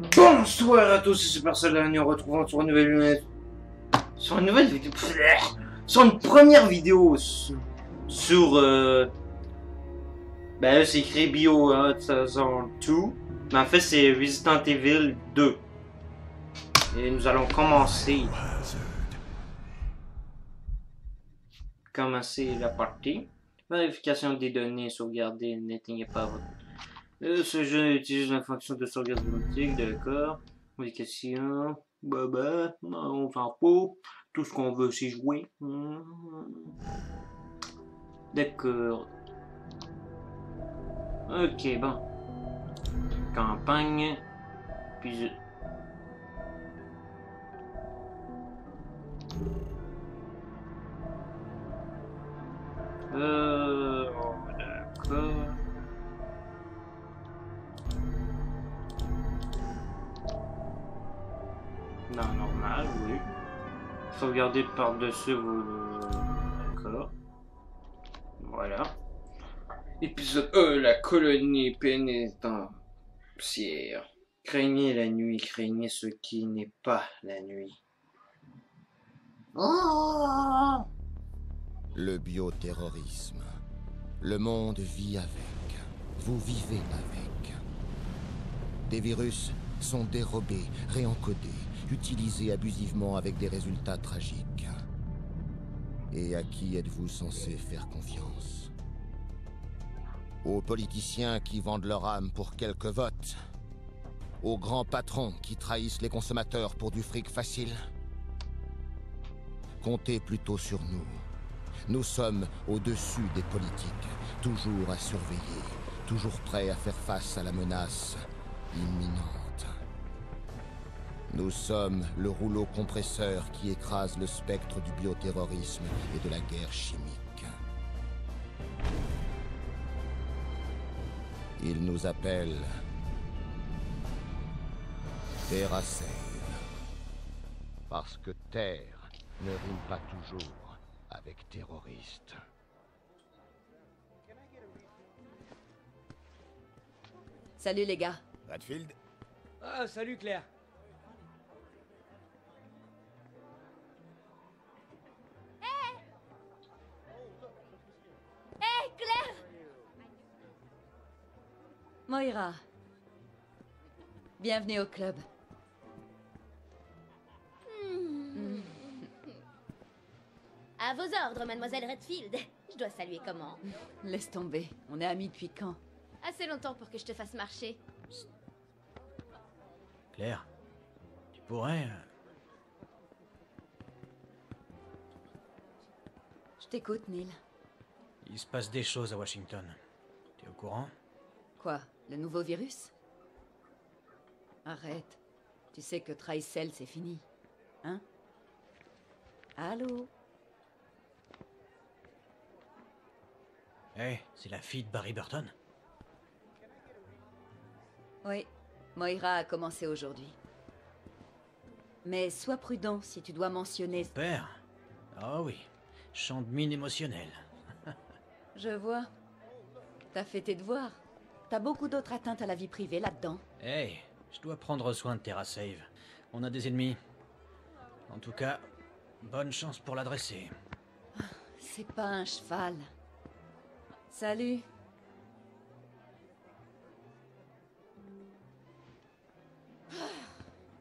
Bonsoir à tous, c'est Super Soldat, nous retrouvons sur une nouvelle vidéo, sur une première vidéo sur ben là c'est écrit Biohazard 2, mais en fait c'est Resident Evil 2. Et nous allons commencer la partie. Vérification des données sauvegardées, n'éteignez pas votre... ce jeu utilise la fonction de sauvegarde automatique, d'accord. Modification, baba, on s'en fout. Tout ce qu'on veut c'est jouer. D'accord. Ok, bon. Campagne. Puis d'accord. Non, normal, oui. Sauvegarder par-dessus vos... D'accord. Voilà. Épisode 1, la colonie pénitentiaire. Craignez la nuit, craignez ce qui n'est pas la nuit. Oh! Le bioterrorisme. Le monde vit avec. Vous vivez avec. Des virus sont dérobés, réencodés, utilisés abusivement avec des résultats tragiques. Et à qui êtes-vous censé faire confiance? Aux politiciens qui vendent leur âme pour quelques votes? Aux grands patrons qui trahissent les consommateurs pour du fric facile? Comptez plutôt sur nous. Nous sommes au-dessus des politiques, toujours à surveiller, toujours prêts à faire face à la menace imminente. Nous sommes le rouleau compresseur qui écrase le spectre du bioterrorisme et de la guerre chimique. Ils nous appellent TerraSave. Parce que terre ne rime pas toujours avec terroriste. Salut les gars. Redfield? Ah, salut Claire. Hé, Claire! Moira. Bienvenue au club. À vos ordres, mademoiselle Redfield. Je dois saluer comment? Laisse tomber. On est amis depuis quand? Assez longtemps pour que je te fasse marcher. Claire, tu pourrais... Je t'écoute, Neil. Il se passe des choses à Washington. T'es au courant? Quoi? Le nouveau virus? Arrête. Tu sais que Tricell, c'est fini. Hein? Allô? Hey, c'est la fille de Barry Burton? Oui. Moira a commencé aujourd'hui. Mais sois prudent si tu dois mentionner... Père? Ah oui, chant de mine émotionnelle. Je vois. T'as fait tes devoirs. T'as beaucoup d'autres atteintes à la vie privée là-dedans. Hey, je dois prendre soin de TerraSave. On a des ennemis. En tout cas, bonne chance pour l'adresser. C'est pas un cheval. Salut.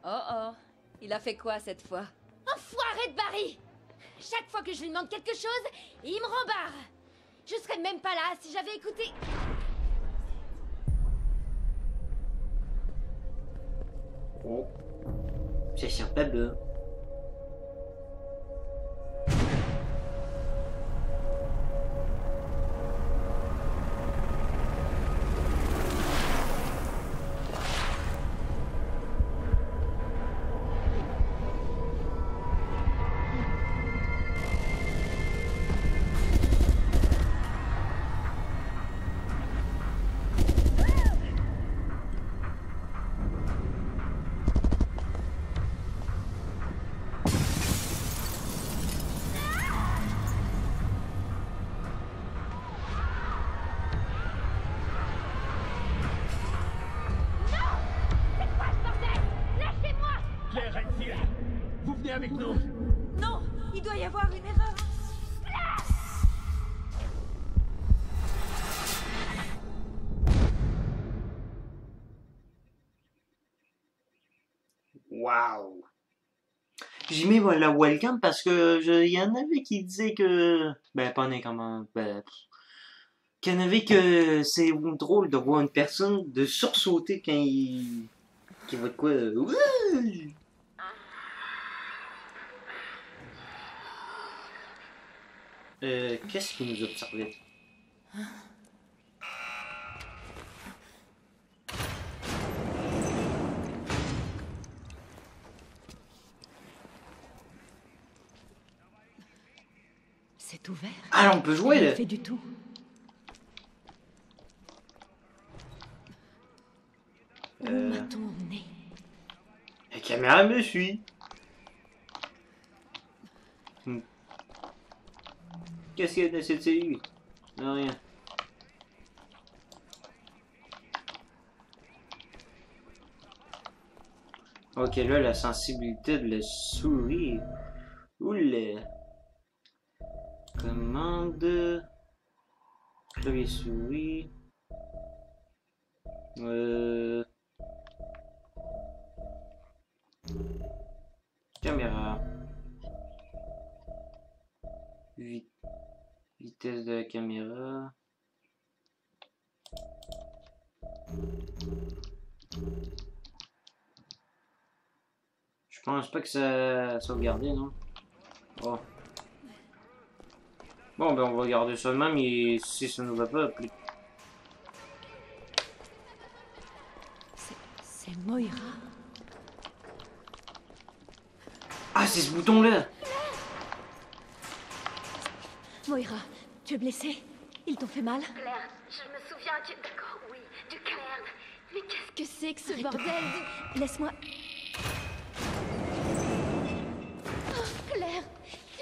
Oh oh, il a fait quoi cette fois? Enfoiré de Barry! Chaque fois que je lui demande quelque chose, il me rembarre. Je serais même pas là si j'avais écouté... Oh, c'est sympathique. Venez avec nous. Non, il doit y avoir une erreur. Waouh! J'ai mis la welcome parce que il y en avait qui disaient que. Ben, pas comment. Ben. Qu'il y en avait que c'est drôle de voir une personne de sursauter quand il. Qui va de quoi. Ouais! Qu'est-ce qu'il nous observait? C'est ouvert. Ah, on peut jouer Rien là! fait du tout. Où m'a-t-on emmené? La caméra me suit. Qu'est-ce qu'il y a dans cette cellule? Non, rien. Ok, là, la sensibilité de la souris. Oula. Commande. Clavier souris. Caméra. Vitesse de la caméra. Je pense pas que ça sauvegardé, non? Oh. Bon, ben on va garder ça de même et si ça nous va pas, plus. C'est Moira. Ah, c'est ce bouton-là! Moira, tu es blessée? Ils t'ont fait mal? Claire, je me souviens du... D'accord, oui, du Claire. Mais qu'est-ce que c'est que ce bordel? Laisse-moi... Oh, Claire,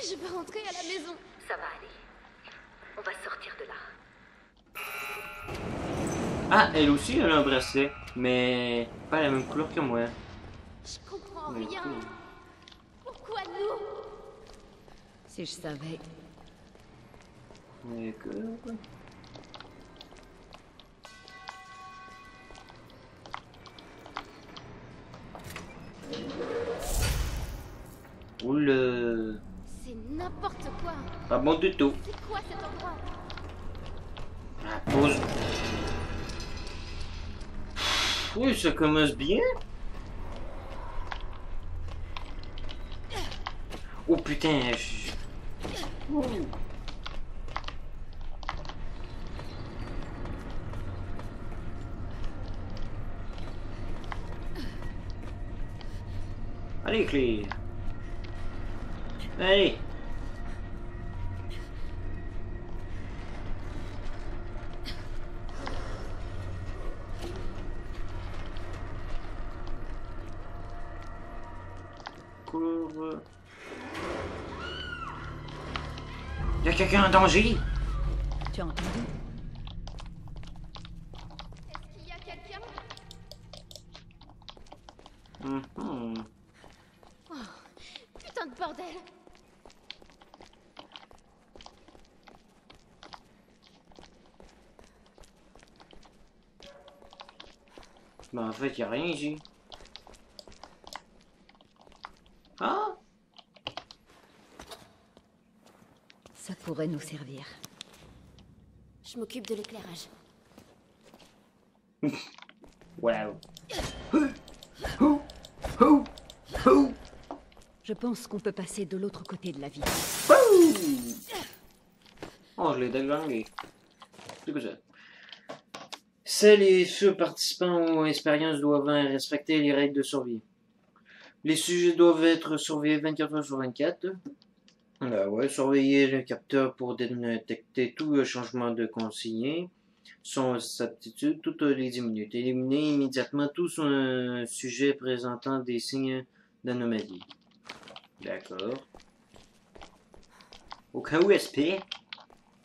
je veux rentrer à la maison. Ça va aller. On va sortir de là. Ah, elle aussi, elle a un bracelet, mais pas la même couleur que moi. Je comprends Mais rien. cool. Pourquoi nous? Si je savais... D'accord. Oula. C'est n'importe quoi. Pas bon du tout. C'est quoi cet endroit? Ah, pause. Oui, ça commence bien. Oh putain, Allez, Claire. Allez. Cours. Y a quelqu'un en danger? Tu as entendu? Est-ce qu'il y a quelqu'un? Mhm. Putain de bordel. Bah en fait, y a rien ici. Ah? Ça pourrait nous servir. Je m'occupe de l'éclairage. Wow. Je pense qu'on peut passer de l'autre côté de la ville. Oh, je l'ai déglingué. C'est quoi ça? Celles et ceux participants aux expériences doivent respecter les règles de survie. Les sujets doivent être surveillés 24 heures sur 24. Ouais, surveiller le capteur pour détecter tout changement de consigne. Son aptitude toutes les 10 minutes. Éliminer immédiatement tout sujet présentant des signes d'anomalie. D'accord. Au cas où SP,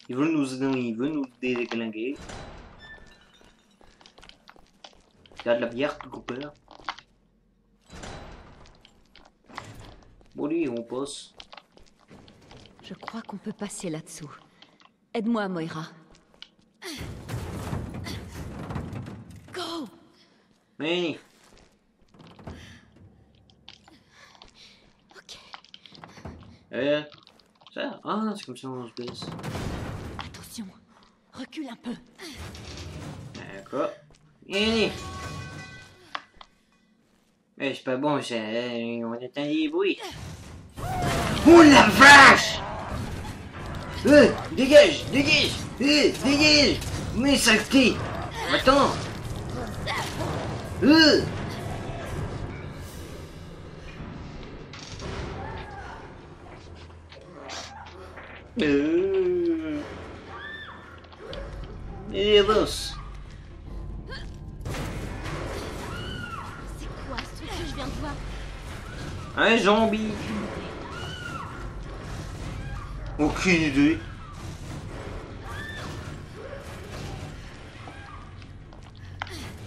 il veut nous déglinguer. Il y a de la bière, Cooper. Oui, on passe. Je crois qu'on peut passer là-dessous. Aide-moi, Moira. Go! Hey. Ok. Ça, ah, c'est comme ça on se baisse. Attention, recule un peu. D'accord. Hey. Mais c'est pas bon, ça. On entend des bruits. Oh la vache! Dégage! Dégage! Dégage! Mais saleté! Attends! Et avance! C'est quoi ce truc que je viens de voir? Un zombie! Aucune idée!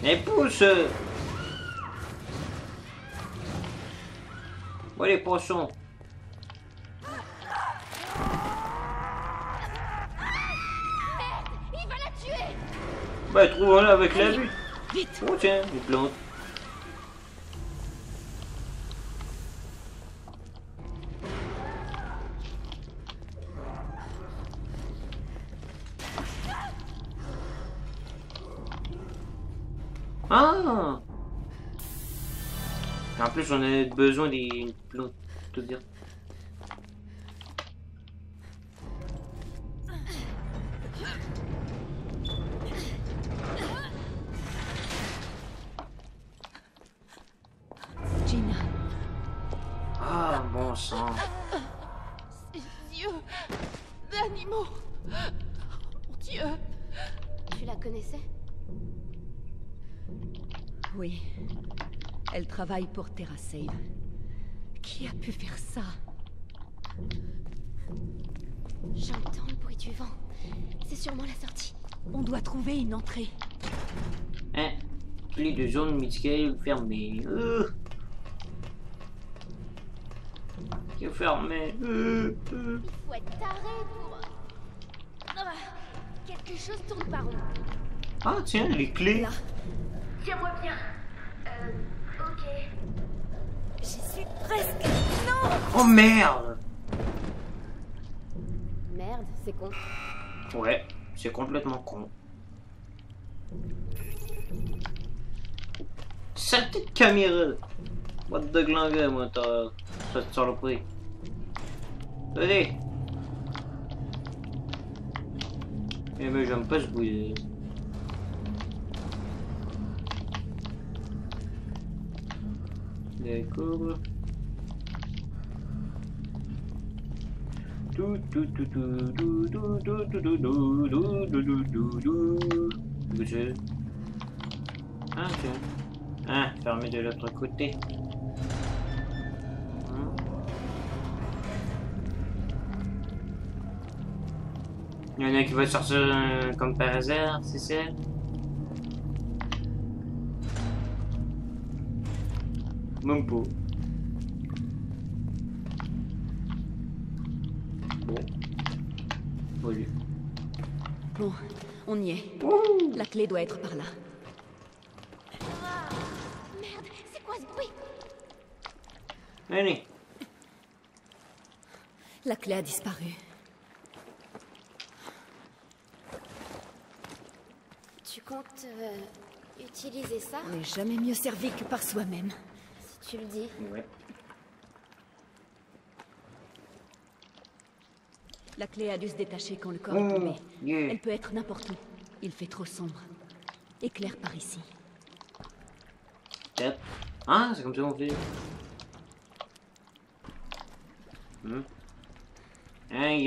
Et pousse! Ouais, les poissons! Il va la tuer! Bah, trouvons-la avec la vue! Vite! Oh tiens, des plantes! Ah! En plus, on a besoin des plantes, tout dire. Gina, Ah, bon sang. Ces yeux d'animaux. Mon Dieu. Tu la connaissais? oui. Elle travaille pour TerraSave. Qui a pu faire ça? J'entends le bruit du vent. C'est sûrement la sortie. On doit trouver une entrée. Hein? Clé de zone médicale fermée. Qui est fermé. Il faut être taré pour... Ah, quelque chose tourne pas rond. Ah tiens, les clés. Là, Tiens-moi bien. Ok. j'y suis presque. Oh merde! Merde, c'est con. Ouais, c'est complètement con. Saleté de caméra! What de glangue, moi, t'as... cette saloperie. Allez! Eh mais j'aime pas ce bruit. D'accord. Ah tiens. Ah, fermé de l'autre côté. Il y en a qui va sortir comme par hasard, c'est ça? Même pas. Bon. Oui. Bon, on y est. La clé doit être par là. Merde, c'est quoi ce bruit? Allez. La clé a disparu. Tu comptes utiliser ça? On n'est jamais mieux servi que par soi-même. Si tu le dis. Ouais. La clé a dû se détacher quand le corps Oh, est tombé. yeah. Elle peut être n'importe où. Il fait trop sombre. Éclaire par ici. Peut-être. Ah, c'est comme ça qu'on fait. Aïe.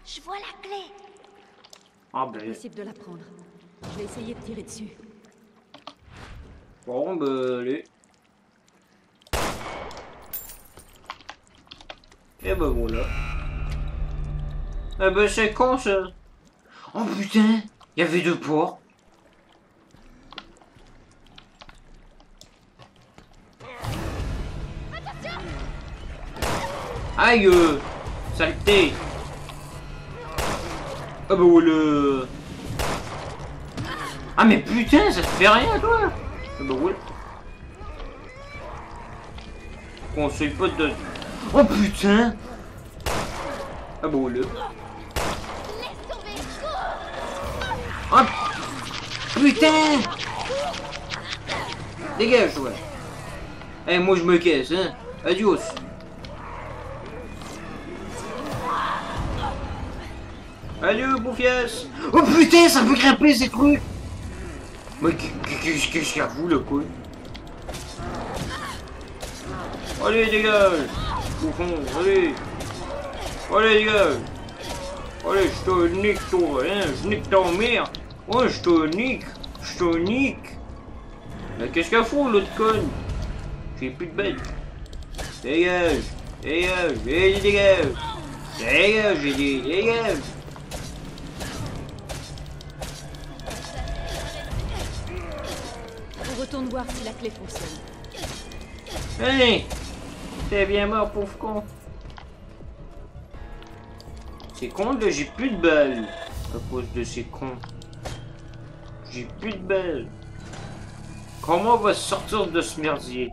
Je vois la clé. Ah ben. Possible de la prendre. Je vais essayer de tirer dessus. Bon, ben, allez. Et ben voilà. Eh ben c'est con ça. Oh putain, il y avait deux porcs. Aïe, saleté. Ah bah voilà. Ah mais putain, ça te fait rien toi. Ah bah voilà. Conseille pas de... Oh putain. Ah bah voilà. Oh putain. Dégage ouais. Eh moi je me casse hein. Adios. Adieu bouffiasse. Oh putain ça peut grimper ces trucs. Mais qu'est-ce qu'il y a vous là quoi? Allez dégage. Bouffon, allez. Allez dégage. Allez je te nique toi hein. Je nique ta mère. Ouais je te nique. Je te nique. Mais qu'est-ce qu'elle fout l'autre conne? J'ai plus de bête. Dégage. Dégage. Dégage. Dégage. Dégage. J'ai dit dégage. On retourne voir si la clé fonctionne. Allez. T'es bien mort pauvre con. C'est con là j'ai plus de balles. À cause de ces cons. J'ai plus de balles. Comment on va sortir de ce merdier?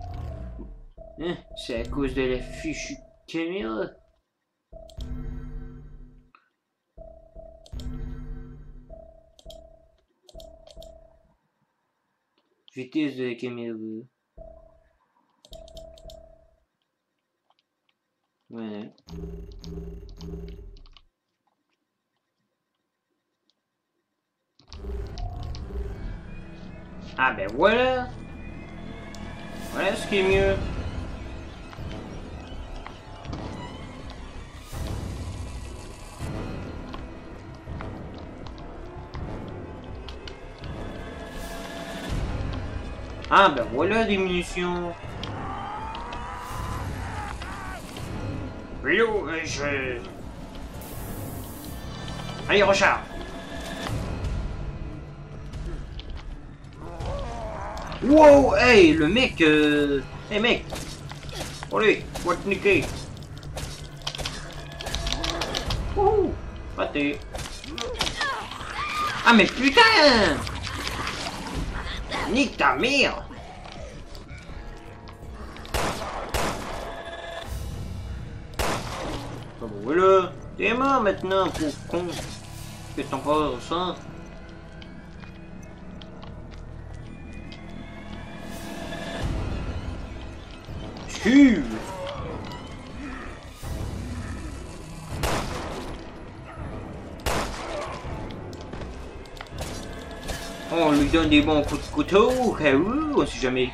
Hein? C'est à cause de la fichue caméra. Vitesse de la caméra. Ouais. Ah ben voilà. Voilà ce qui est mieux. Ah ben voilà des munitions. Vélo, je... Allez, recharge. Wow, hey, le mec, hey mec. Allez, va te niquer. Wouhou, raté. Ah mais putain. Nique ta mère. Ah bon voilà, t'es mort maintenant, pauvre con. Qu'est-ce que t'en penses, hein? Excuse. On lui donne des bons coups de couteau au cas où, on sait jamais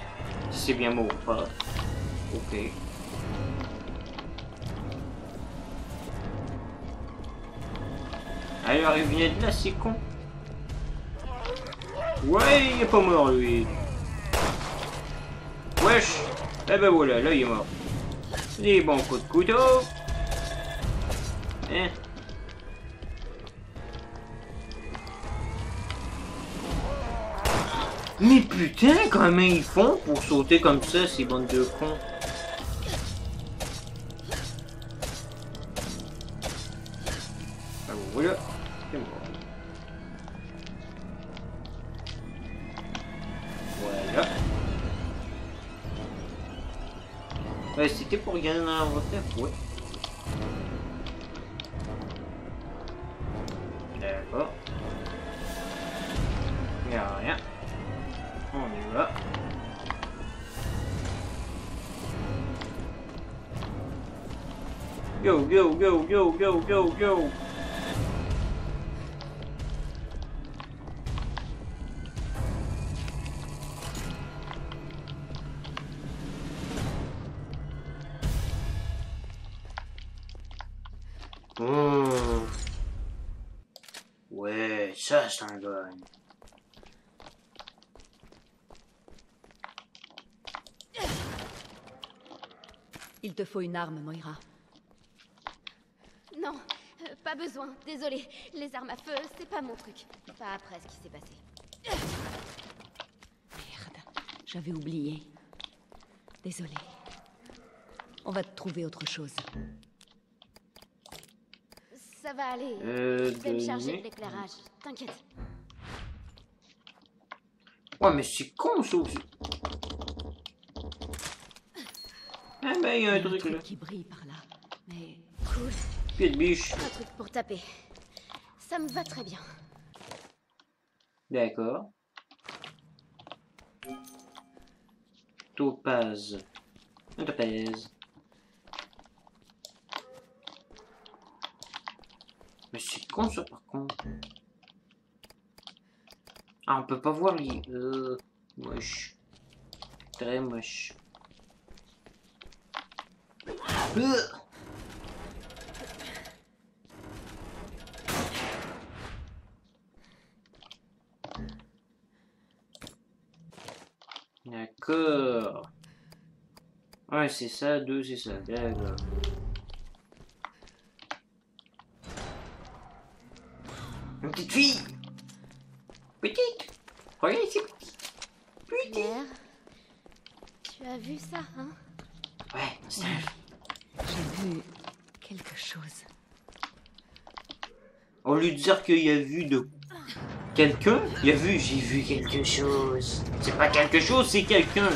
si c'est bien mort ou pas. Ok. Alors il vient de là, c'est con. Ouais, il est pas mort lui. Wesh. Eh ben voilà, là il est mort. Des bons coups de couteau. Hein. Mais putain, comment ils font pour sauter comme ça, ces bandes de cons? Ah bon, voilà, c'est mort. Voilà. Ouais, c'était pour gagner un inventaire, ouais. D'accord. Y'a rien. On y va. Go, go, go, go, go, go, go. Ouais, ça c'est un gun. Il te faut une arme, Moira. Non, pas besoin, désolé. Les armes à feu, c'est pas mon truc. Pas après ce qui s'est passé. Merde, j'avais oublié. Désolée. On va te trouver autre chose. Ça va aller. Je vais me charger de donner. l'éclairage. T'inquiète. Ouais, mais c'est con ça aussi. Ah ben, il y a un truc là. qui brille par là. Mais Cool. Pied de biche. Un truc pour taper. Ça me va très bien. D'accord. Topaz. Un topaz. Mais c'est con ça par contre. Ah, on peut pas voir les... moche. Très moche. D'accord. Ouais, c'est ça, 2, c'est ça. D'accord. Une petite fille. Petite. Regarde ici, petite. Claire, tu as vu ça, hein? Ouais, c'est un... j'ai vu quelque chose. Au lieu de dire qu'il a vu de quelqu'un, il a vu, j'ai vu quelque chose. C'est pas quelque chose, c'est quelqu'un.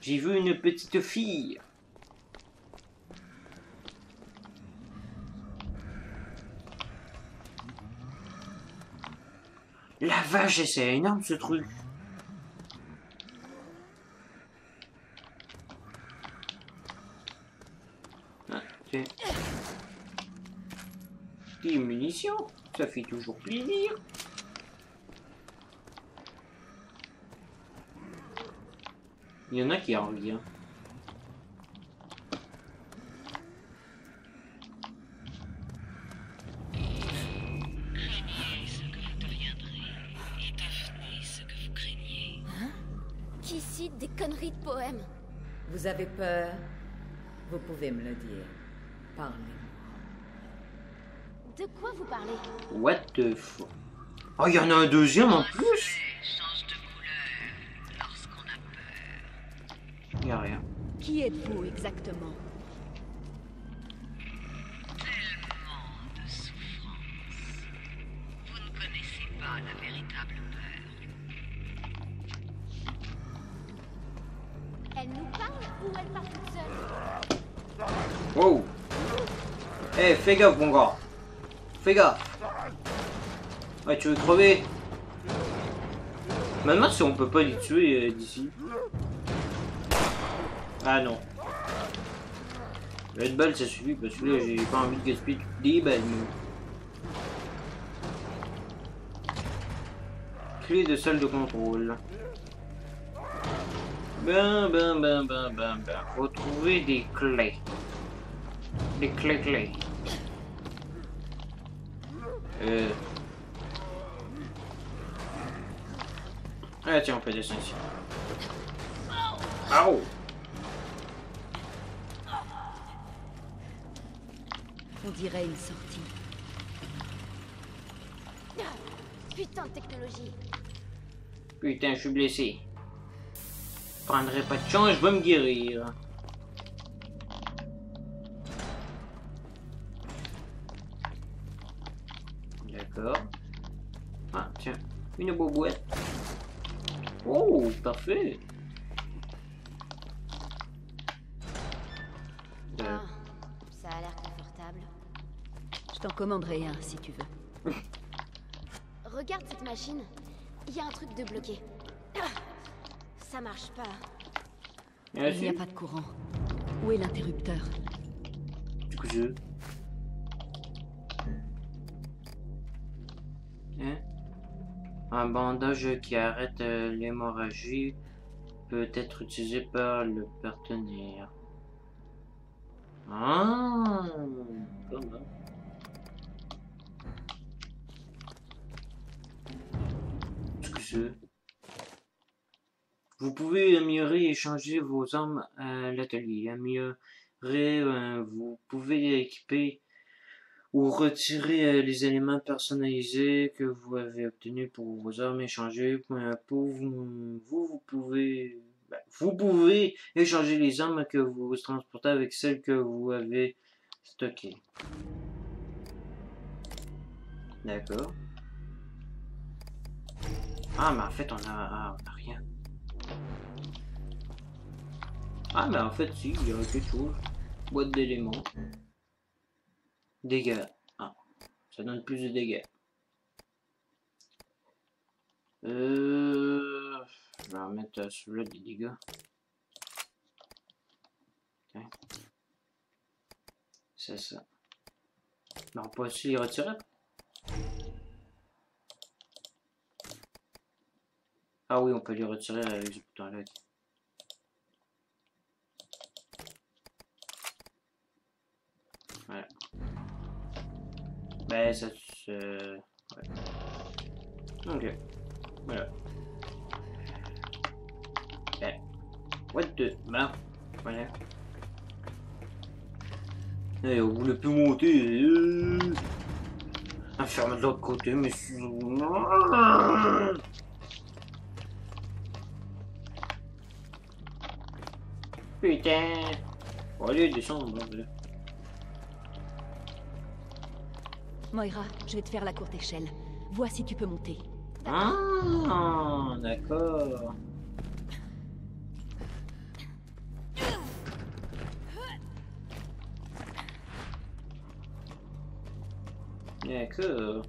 J'ai vu une petite fille. La vache, c'est énorme ce truc. Ah, tiens. Des munitions, ça fait toujours plaisir. Il y en a qui en revient. Qui cite des conneries de poèmes? Vous avez peur? Vous pouvez me le dire. Parlez-moi. De quoi vous parlez? What the fuck? Oh, il y en a un deuxième en plus? Il y a rien. Qui êtes-vous exactement? Elle nous parle ou elle parle toute seule? Wow! Eh, fais gaffe, mon gars! Fais gaffe! Ouais, tu veux crever? Maintenant, si on peut pas les tuer d'ici. Ah non. Une balle, ça suffit parce que là, j'ai pas envie de gaspiller des balles. moi. Clé de salle de contrôle. Ben. Retrouver des clés. Des clés. Ah tiens, on peut descendre ici. Au! On dirait une sortie. Putain de technologie. Putain, je suis blessé. Je prendrai pas de chance, je vais me guérir. D'accord. Ah, tiens, une beau boîte. Oh, parfait. Ah, ça a l'air confortable. Je t'en commanderai un si tu veux. Regarde cette machine. Il y a un truc de bloqué. Ah, ça marche pas. Il n'y a pas de courant. Où est l'interrupteur? Du coup, je... Hein? Un bandage qui arrête l'hémorragie peut être utilisé par le partenaire. Ah, pas mal. Excusez. Vous pouvez améliorer et changer vos armes à l'atelier. Vous pouvez équiper ou retirer les éléments personnalisés que vous avez obtenus pour vos armes échangées. Vous pouvez échanger les armes que vous transportez avec celles que vous avez stockées. D'accord. Ah, mais en fait, on a rien. Ah, mais en fait, si, il y a quelque chose. Boîte d'éléments. Dégâts. Ah, ça donne plus de dégâts. Je vais remettre à celui-là des dégâts. Okay. C'est ça. Non, pas si il retirer. Ah oui, on peut les retirer avec ce bouton-là. Voilà. Ben, ça se... Ouais. Ok. Voilà. Eh. What the... Ben, voilà. Eh, on voulait plus monter. Ah, ferme de l'autre côté, mais... Putain. Bon, allez, descendre. Bon, Moira, je vais te faire la courte échelle. Vois si tu peux monter. ah, d'accord. D'accord.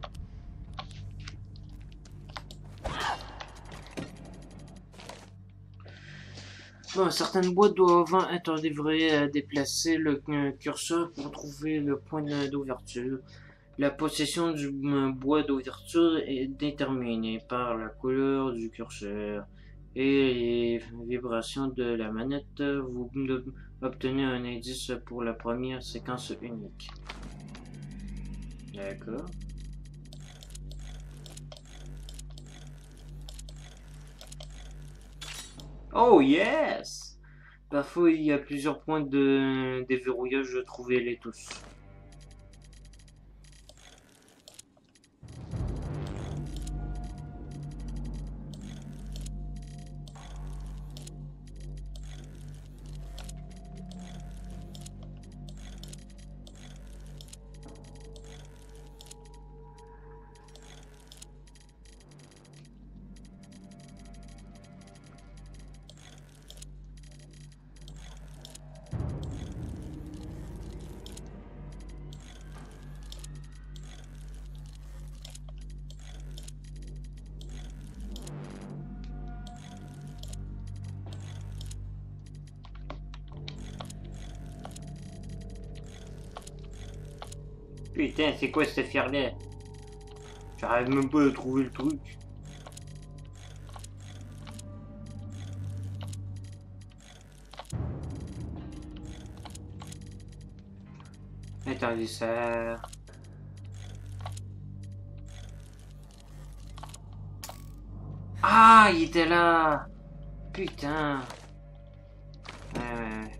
Bon, certaines boîtes doivent être livrées à déplacer le curseur pour trouver le point d'ouverture. La possession du bois d'ouverture est déterminée par la couleur du curseur et les vibrations de la manette. Vous obtenez un indice pour la première séquence unique. D'accord. Oh yes! Parfois il y a plusieurs points de déverrouillage, trouvez-les tous. Putain, c'est quoi cette affaire-là? J'arrive même pas à trouver le truc. Attendez ça. Ah, il était là. Putain. Ouais.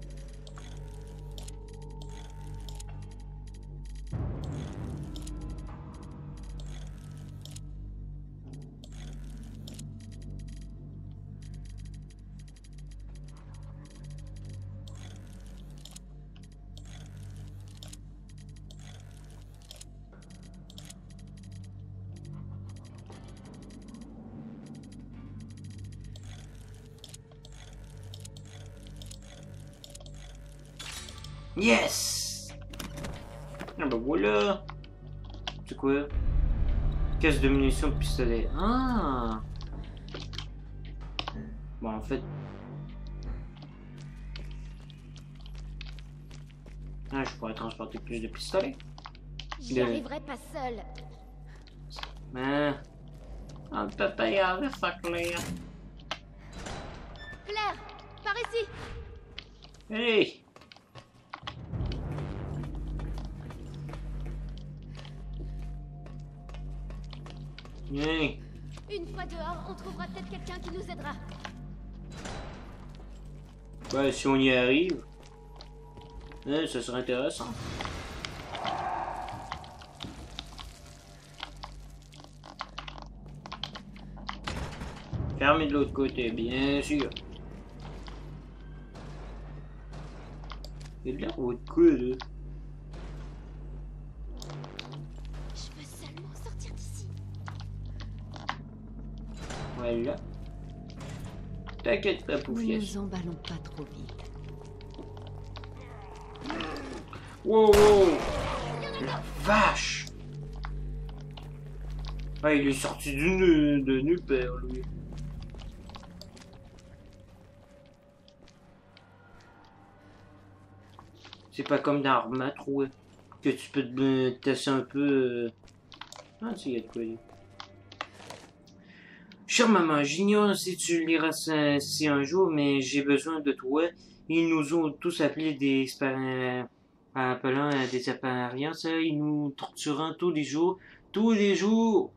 Yes! Ah bah voilà! C'est quoi? Caisse de munitions de pistolet. Ah! Bon, en fait... Ah, je pourrais transporter plus de pistolets. J'y arriverai pas seule. Mais... On peut pas y aller, ça, Claire. Claire, par ici. Hey! Hey! Une fois dehors, on trouvera peut-être quelqu'un qui nous aidera. Ouais, si on y arrive, ça serait intéressant. Fermé de l'autre côté, bien sûr. Il y a de l'air haut de quoi, là? Je veux seulement sortir Voilà. T'inquiète pas, Ne Poufièche. nous emballons pas trop vite. Wow, wow! La vache! Ah, il est sorti de nulle part, lui. C'est pas comme dans Arma 3, que tu peux te tester un peu... Ah, tu sais, il y a de quoi dire. Chère maman, j'ignore si tu liras ça un jour, mais j'ai besoin de toi. Ils nous ont tous appelés des appelant des apparences. Ils nous torturent tous les jours. Tous les jours!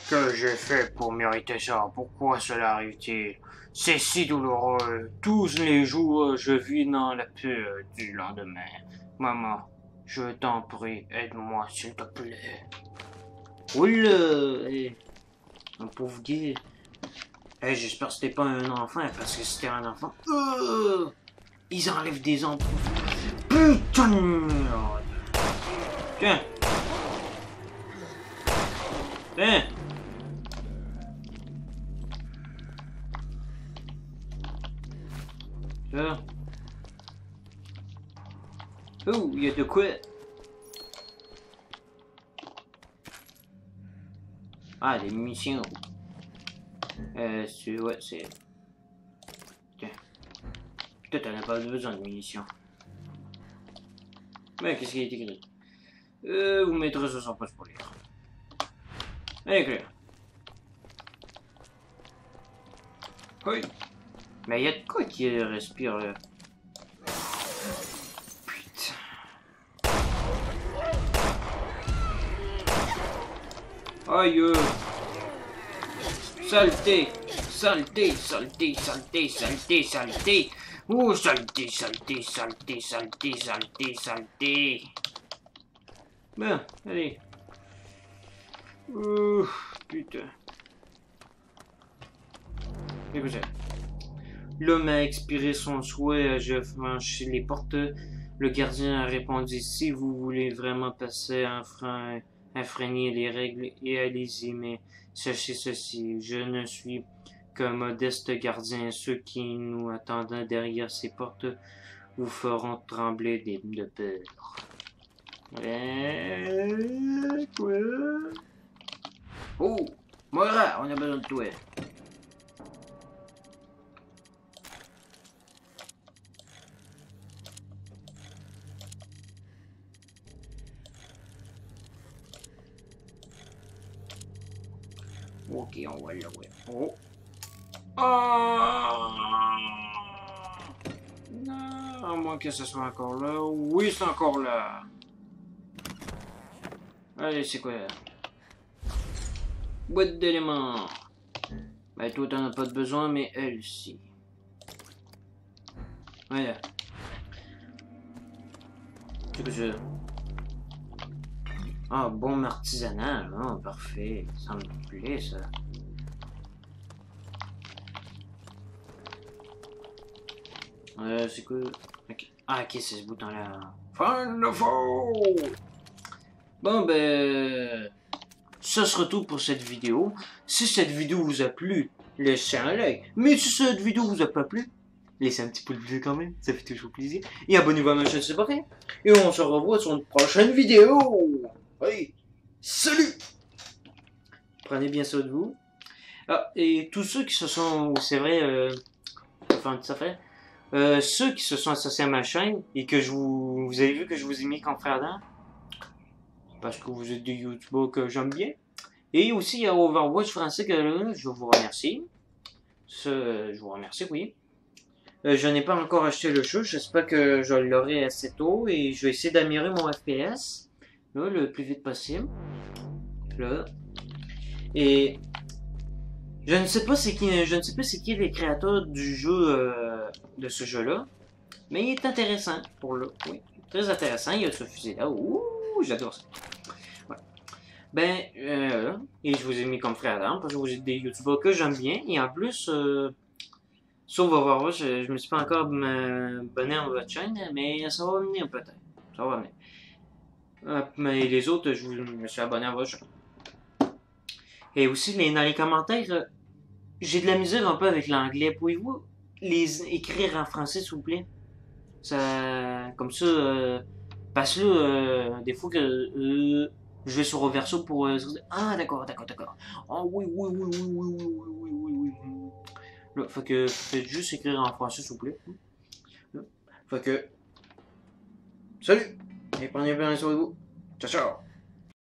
Que j'ai fait pour mériter ça? Pourquoi cela arrive-t-il? C'est si douloureux. Tous les jours, je vis dans la peur du lendemain. Maman, je t'en prie, aide-moi, s'il te plaît. Oula! Hey, un pauvre gay. Hey, j'espère que c'était pas un enfant, parce que si c'était un enfant... ils enlèvent des enfants. Putain de merde! Tiens! Tiens! Ça. Oh, il y a de quoi? Ah, des munitions. Ouais, c'est... Tiens. Toi, t'en as pas besoin de munitions. Mais qu'est-ce qui est écrit? Vous mettrez ça sans poche pour lire. Allez, clair. Oui. Mais il y a de quoi qui respire là? Putain. Aïe! Saleté! Saleté! Saleté! Saleté! Saleté! Saleté! Oh, saleté! Saleté! Saleté! Saleté! Saleté! Saleté! Bon, allez. Putain. Écoutez. L'homme a expiré son souhait, je franchis les portes. Le gardien a répondu, si vous voulez vraiment passer enfreigner les règles, et allez-y, mais sachez ceci, je ne suis qu'un modeste gardien. Ceux qui nous attendent derrière ces portes vous feront trembler de peur. Quoi? Oh! Moira, on a besoin de toi. Ok, on va le voir. Oh! Ah! Non, à moins que ce soit encore là. Oui, c'est encore là. Allez, c'est quoi? Boîte d'éléments. Ben, toi, t'en as pas de besoin, mais elle, si. Voilà. C'est que je... Ah, bon artisanal, hein, parfait. Ça me plaît, ça. C'est quoi? Okay. Ah, ok, c'est ce bouton-là. Find the foe! Bon, ben... Ça sera tout pour cette vidéo. Si cette vidéo vous a plu, laissez un like. Mais si cette vidéo vous a pas plu, laissez un petit pouce bleu quand même, ça fait toujours plaisir. Et abonnez-vous à ma chaîne, c'est pas fait. Et on se revoit sur une prochaine vidéo. Oui, salut! Prenez bien soin de vous. Ah, et tous ceux qui se sont, c'est vrai, enfin, ça fait, ceux qui se sont associés à ma chaîne et que vous avez vu que je vous ai mis comme frère d'âme, parce que vous êtes des youtubeurs que j'aime bien. Et aussi, il y a Overwatch français que je vous remercie. Je vous remercie, oui. Je n'ai pas encore acheté le jeu, j'espère que je l'aurai assez tôt et je vais essayer d'améliorer mon FPS là, le plus vite possible. Là. Et je ne sais pas c'est qui les créateurs du jeu de ce jeu-là, mais il est intéressant pour le. Oui, très intéressant. Il y a ce fusil-là. Ouh, j'adore ça. Ouais. Ben, et je vous ai mis comme frère d'armes parce que vous êtes des youtubeurs que j'aime bien et en plus. Sauf Overwatch, je me suis pas encore abonné à votre chaîne, mais ça va venir peut-être. Ça va venir. Mais les autres, je me suis abonné à votre chaîne. Et aussi, dans les commentaires, j'ai de la misère un peu avec l'anglais. Pouvez-vous les écrire en français, s'il vous plaît? Ça, comme ça, parce que là, des fois que je vais sur Reverso pour... ah, d'accord. Ah, oui. Là, fait que faites juste écrire en français, s'il vous plaît. Fait que... Salut! Et prenez bien soin de vous. Ciao, ciao!